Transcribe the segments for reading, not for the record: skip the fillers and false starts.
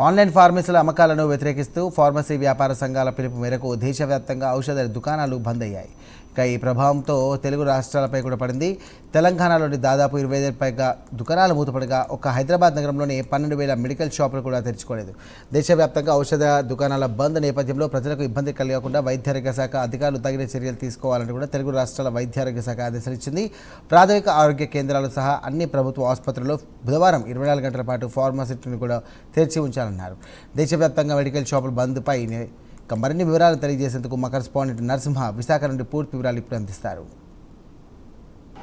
Online ఫార్మసీల అమ్మకాలను వ్యతిరేకిస్తూ pharmacy వ్యాపార సంఘాల పిలుపు మేరకు దేశవ్యాప్తంగా ఔషధ దుకాణాలు బంద్ అయ్యాయి. ఇక ఈ ప్రభావంతో తెలుగు రాష్ట్రాలపై కూడా పడింది. తెలంగాణలోని దాదాపు 25,000 పైగా దుకాణాలు మూతపడగా ఒక్క హైదరాబాద్ నగరంలోని 12,000 మెడికల్ షాపులు కూడా తెరుచుకోలేదు. దేశవ్యాప్తంగా ఔషధ దుకాణాల బంద్ నేపథ్యంలో ప్రజలకు ఇబ్బంది కలగకుండా వైద్యారోగ్య శాఖ అధికారులు తగిన చర్యలు తీసుకోవాలని కూడా తెలుగు రాష్ట్రాల వైద్యారోగ్య శాఖ ఆదేశాలు ఇచ్చింది. ప్రాథమిక ఆరోగ్య కేంద్రాలు సహా అన్ని ప్రభుత్వ ఆసుపత్రుల్లో బుధవారం 24 గంటల పాటు ఫార్మసీలను కూడా తెరిచి ఉంచాలన్నారు. దేశవ్యాప్తంగా మెడికల్ షాపుల బంద్పై మరిన్ని వివరాలు తెలియజేసేందుకు మా కరెస్పాండెంట్ నరసింహ విశాఖ నుండి పూర్తి వివరాలు ఇప్పుడు అందిస్తారు.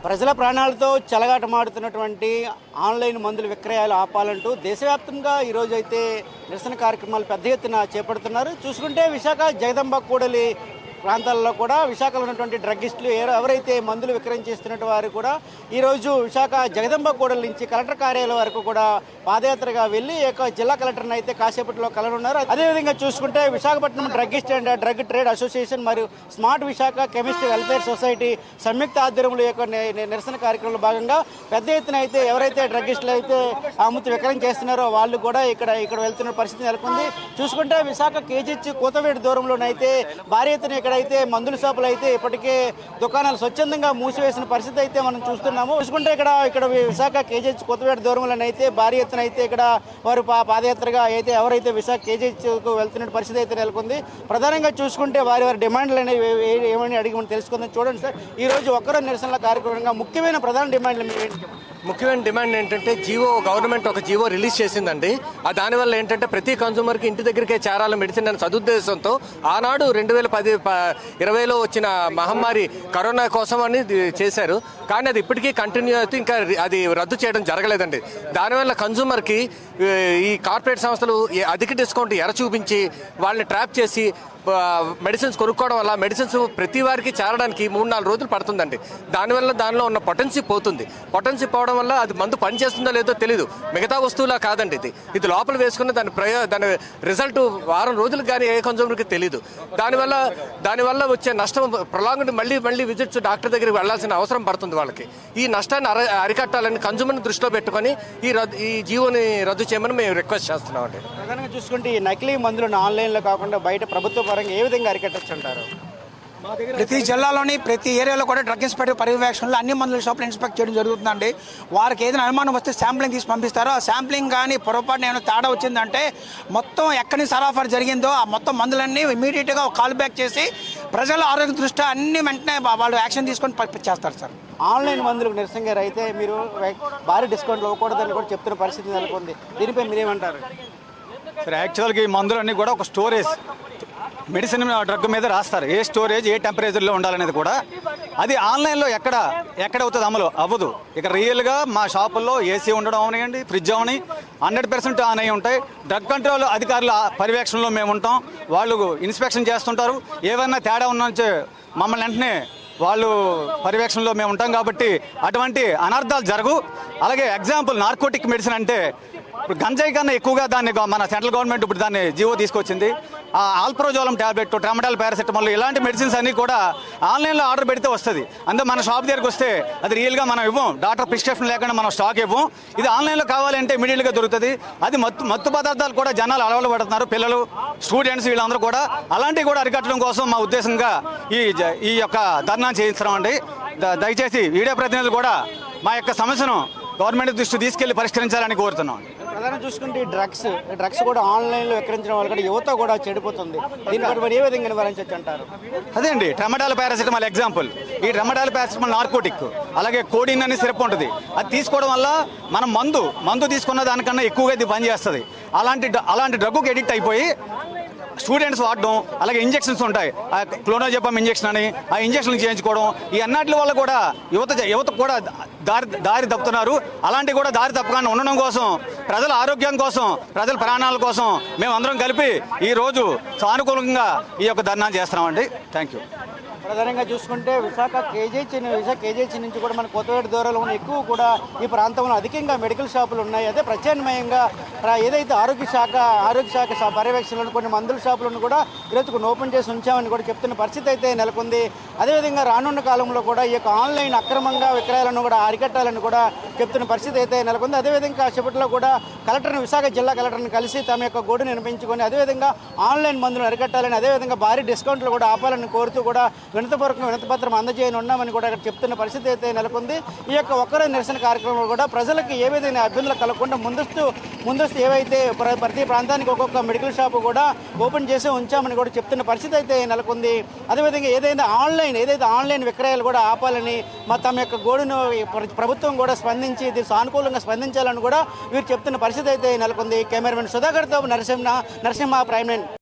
ప్రజల ప్రాణాలతో చెలగాటమాడుతున్నటువంటి ఆన్లైన్ మందుల విక్రయాలు ఆపాలంటూ దేశవ్యాప్తంగా ఈరోజు అయితే నిరసన కార్యక్రమాలు పెద్ద ఎత్తున చేపడుతున్నారు. చూసుకుంటే విశాఖ జగదంబ కూడలి ప్రాంతాల్లో కూడా విశాఖలో ఉన్నటువంటి డ్రగ్గిస్టులు ఎవరైతే మందులు విక్రయించేస్తున్న వారు కూడా ఈరోజు విశాఖ జగదంబ కూడలి నుంచి కలెక్టర్ కార్యాలయం వరకు కూడా పాదయాత్రగా వెళ్ళి జిల్లా కలెక్టర్ని అయితే కాసేపట్లో కలనున్నారు. అదేవిధంగా చూసుకుంటే Visakhapatnam druggist and drug trade association మరియు smart Visakha chemist welfare society సంయుక్త ఆధ్వర్యంలో యొక్క నిరసన కార్యక్రమంలో భాగంగా పెద్ద ఎత్తున అయితే ఎవరైతే డ్రగ్గిస్టులు అయితే అమ్ముతూ విక్రయం చేస్తున్నారో వాళ్ళు కూడా ఇక్కడ వెళ్తున్న పరిస్థితి నెలకొంది. చూసుకుంటే విశాఖ కేజీహెచ్ కూతవేడి దూరంలోనైతే భారీ ఎత్తున ఇక్కడైతే మందుల షాపులు అయితే ఇప్పటికే దుకాణాలు స్వచ్ఛందంగా మూసివేసిన పరిస్థితి అయితే మనం చూస్తున్నాము. చూసుకుంటే ఇక్కడ విశాఖ కేజీహెచ్ కొత్తవేట దూరంలోనైతే భారీ ఎత్తున అయితే ఇక్కడ వారు పాదయాత్రగా అయితే ఎవరైతే విశాఖ కేజీహెచ్కు వెళ్తున్న పరిస్థితి అయితే నెలకొంది. ప్రధానంగా చూసుకుంటే వారి డిమాండ్లు అనేవి ఏమని అడిగి మనం తెలుసుకుందాం. చూడండి సార్, ఈ రోజు ఒక్కరో నిరసనల కార్యక్రమంగా ముఖ్యమైన ప్రధాన డిమాండ్లు ముఖ్యమైన డిమాండ్ ఏంటంటే గవర్నమెంట్ ఒక జీవో రిలీజ్ చేసిందండి. దానివల్ల ఏంటంటే ప్రతి కన్సూమర్కి ఇంటి దగ్గరికే చేరాల మెడిసిన్ అనే సదుద్దేశంతో ఆనాడు 2020లో వచ్చిన మహమ్మారి కరోనా కోసం అని చేశారు. కానీ అది ఇప్పటికీ కంటిన్యూ అవుతూ ఇంకా అది రద్దు చేయడం జరగలేదండి. దానివల్ల కన్సూమర్కి ఈ కార్పొరేట్ సంస్థలు అధిక డిస్కౌంట్ ఎర చూపించి వాళ్ళని ట్రాప్ చేసి మెడిసిన్స్ కొనుక్కోవడం వల్ల మెడిసిన్స్ ప్రతి వారికి చేరడానికి 3-4 రోజులు పడుతుందండి. దానివల్ల దానిలో ఉన్న పొటెన్సీ పోతుంది. పొటెన్సీ పోవడం వల్ల అది మందు పనిచేస్తుందో లేదో తెలియదు. మిగతా వస్తువులా కాదండి, ఇది లోపల వేసుకున్న దాని రిజల్ట్ వారం రోజులకు కానీ ఏ కన్సూమర్కి తెలియదు. దానివల్ల వచ్చే నష్టం ప్రొలాంగ్డ్ మళ్ళీ విజిట్స్ డాక్టర్ దగ్గరికి వెళ్లాల్సిన అవసరం పడుతుంది వాళ్ళకి. ఈ నష్టాన్ని అరికట్టాలని కన్సూమర్ని దృష్టిలో పెట్టుకొని ఈ జీవోని రద్దు చేయమని మేము రిక్వెస్ట్ చేస్తున్నామండి. ప్రధానంగా చూసుకుంటే ఈ నకిలీ మందులను ఆన్లైన్లో కాకుండా బయట ప్రభుత్వ పరంగా ఏ విధంగా అరికట్టచ్చు అంటారు? ప్రతి జిల్లాలోని ప్రతి ఏరియాలో కూడా డ్రగ్ ఇన్స్పెక్టర్ పర్యవేక్షణలో అన్ని మందుల షాపులు ఇన్స్పెక్ట్ చేయడం జరుగుతుందండి. వారికి ఏదైనా అనుమానం వస్తే శాంప్లింగ్ తీసి పంపిస్తారో ఆ శాంప్లింగ్ కానీ పొరపాటున ఏమైనా తేడా వచ్చిందంటే మొత్తం ఎక్కడి సరఫరా జరిగిందో ఆ మొత్తం మందులన్నీ ఇమీడియట్గా కాల్ బ్యాక్ చేసి ప్రజల ఆరోగ్య దృష్ట్యా అన్ని వెంటనే వాళ్ళు యాక్షన్ తీసుకొని పంపించేస్తారు సార్. ఆన్లైన్ మందులకు నిరసనగా అయితే మీరు భారీ డిస్కౌంట్లు ఇవ్వకూడదని కూడా చెప్తున్న పరిస్థితి నెలకొంది. దీనిపై మీరేమంటారు? సార్, యాక్చువల్గా ఈ మందులన్నీ కూడా ఒక స్టోరేజ్ మెడిసిన్ డ్రగ్ మీద రాస్తారు. ఏ స్టోరేజ్ ఏ టెంపరేచర్లో ఉండాలనేది కూడా అది ఆన్లైన్లో ఎక్కడ అవుతుంది అమలు అవ్వదు. ఇక రియల్గా మా షాపుల్లో ఏసీ ఉండడం అవనివ్వండి, ఫ్రిడ్జ్ అవని 100% ఆన్ అయి ఉంటాయి. డ్రగ్ కంట్రోల్ అధికారుల పర్యవేక్షణలో మేము ఉంటాం. వాళ్ళు ఇన్స్పెక్షన్ చేస్తుంటారు. ఏవైనా తేడా ఉన్నంచే మమ్మల్ని వెంటనే వాళ్ళు పర్యవేక్షణలో మేము ఉంటాం కాబట్టి అటువంటి అనర్థాలు జరగు. అలాగే ఎగ్జాంపుల్ నార్కోటిక్ మెడిసిన్ అంటే ఇప్పుడు గంజాయి కన్నా ఎక్కువగా దాన్ని మన సెంట్రల్ గవర్నమెంట్ ఇప్పుడు దాన్ని జీవో తీసుకొచ్చింది. ఆల్ప్రోజోలం ట్యాబ్లెట్, ట్రామడాల్, పారాసెటమాల్ ఇలాంటి మెడిసిన్స్ అన్నీ కూడా ఆన్లైన్లో ఆర్డర్ పెడితే వస్తుంది. అంతే మన షాప్ దగ్గరికి వస్తే అది రియల్గా మనం ఇవ్వం. డాక్టర్ ప్రిస్క్రిప్షన్ లేకుండా మనం స్టాక్ ఇవ్వం. ఇది ఆన్లైన్లో కావాలంటే ఇమీడియట్గా దొరుకుతుంది. అది మత్తు పదార్థాలు కూడా జనాలు అలవాటు పడుతున్నారు, పిల్లలు, స్టూడెంట్స్ వీళ్ళందరూ కూడా. అలాంటివి కూడా అరికట్టడం కోసం మా ఉద్దేశంగా ఈ యొక్క ధర్నా చేయించడం అండి. దయచేసి వీడియో ప్రతినిధులు కూడా మా యొక్క సమస్యను గవర్నమెంట్ దృష్టి తీసుకెళ్లి పరిష్కరించాలని కోరుతున్నాం. ప్రధానం చూసుకుంటే డ్రగ్స్ కూడా ఆన్లైన్లో విక్రయించడం వల్ల కూడా యువత కూడా చెడిపోతుంది. దీనిపై ఏ విధంగా నివారించవచ్చు అంటారు? అదే అండి, ట్రామడాల్, పారాసెటమాల్ ఎగ్జాంపుల్. ఈ ట్రామడాల్, పారాసెటమాల్ నార్కోటిక్, అలాగే కోడిన్ అనే సిరప్ ఉంటుంది. అది తీసుకోవడం వల్ల మనం మందు తీసుకున్న దానికన్నా ఎక్కువగా ఇది పనిచేస్తుంది. అలాంటి డ్రగ్కు ఎడిక్ట్ అయిపోయి స్టూడెంట్స్ వాడడం, అలాగే ఇంజెక్షన్స్ ఉంటాయి, క్లోనోజెపమ్ ఇంజెక్షన్ అని ఆ ఇంజెక్షన్లు చేయించుకోవడం, ఈ అన్నిటి వల్ల కూడా యువత కూడా దారి తప్పుతున్నారు. అలాంటివి కూడా దారి తప్పకుండా ఉండడం కోసం, ప్రజల ఆరోగ్యం కోసం, ప్రజల ప్రాణాల కోసం మేము అందరం కలిపి ఈరోజు సానుకూలంగా ఈ యొక్క ధర్నా చేస్తున్నామండి. Thank you. ప్రధానంగా చూసుకుంటే విశాఖ కేజీహెచ్ నుంచి కూడా మన కొత్తపేట దూరంలో ఉన్న ఎక్కువ కూడా ఈ ప్రాంతంలో అధికంగా మెడికల్ షాపులు ఉన్నాయి. అదే ప్రత్యామ్నాయంగా ఏదైతే ఆరోగ్య శాఖ పర్యవేక్షణలో కొన్ని మందుల షాపులను కూడా ఈరోజు ఓపెన్ చేసి ఉంచామని కూడా చెప్తున్న పరిస్థితి అయితే నెలకొంది. అదేవిధంగా రానున్న కాలంలో కూడా ఈ యొక్క ఆన్లైన్ అక్రమంగా విక్రయాలను కూడా అరికట్టాలని కూడా చెప్తున్న పరిస్థితి అయితే నెలకొంది. అదేవిధంగా కాసేపట్లో కూడా విశాఖ జిల్లా కలెక్టర్ని కలిసి తమ యొక్క గోడును వినిపించుకొని అదేవిధంగా ఆన్లైన్ మందులను అరికట్టాలని అదేవిధంగా భారీ డిస్కౌంట్లు కూడా ఆపాలని కోరుతూ కూడా వినతిపత్రం అందజేయనున్నామని కూడా ఇక్కడ చెప్తున్న పరిస్థితి అయితే నెలకొంది. ఈ యొక్క ఒక్కరోజు నిరసన కార్యక్రమంలో కూడా ప్రజలకు ఏ విధంగా ఇబ్బందులు కలగకుండా ముందస్తు ఏవైతే ప్రతి ప్రాంతానికి ఒక్కొక్క మెడికల్ షాపు కూడా ఓపెన్ చేసి ఉంచామని కూడా చెప్తున్న పరిస్థితి అయితే నెలకొంది. అదేవిధంగా ఏదైతే ఆన్లైన్ విక్రయాలు కూడా ఆపాలని తమ యొక్క గోడును ప్రభుత్వం కూడా స్పందించి ఇది సానుకూలంగా స్పందించాలని కూడా వీరు చెప్తున్న పరిస్థితి అయితే నెలకొంది. కెమెరామెన్ సుధాకర్తో నరసింహ ప్రైమ్9.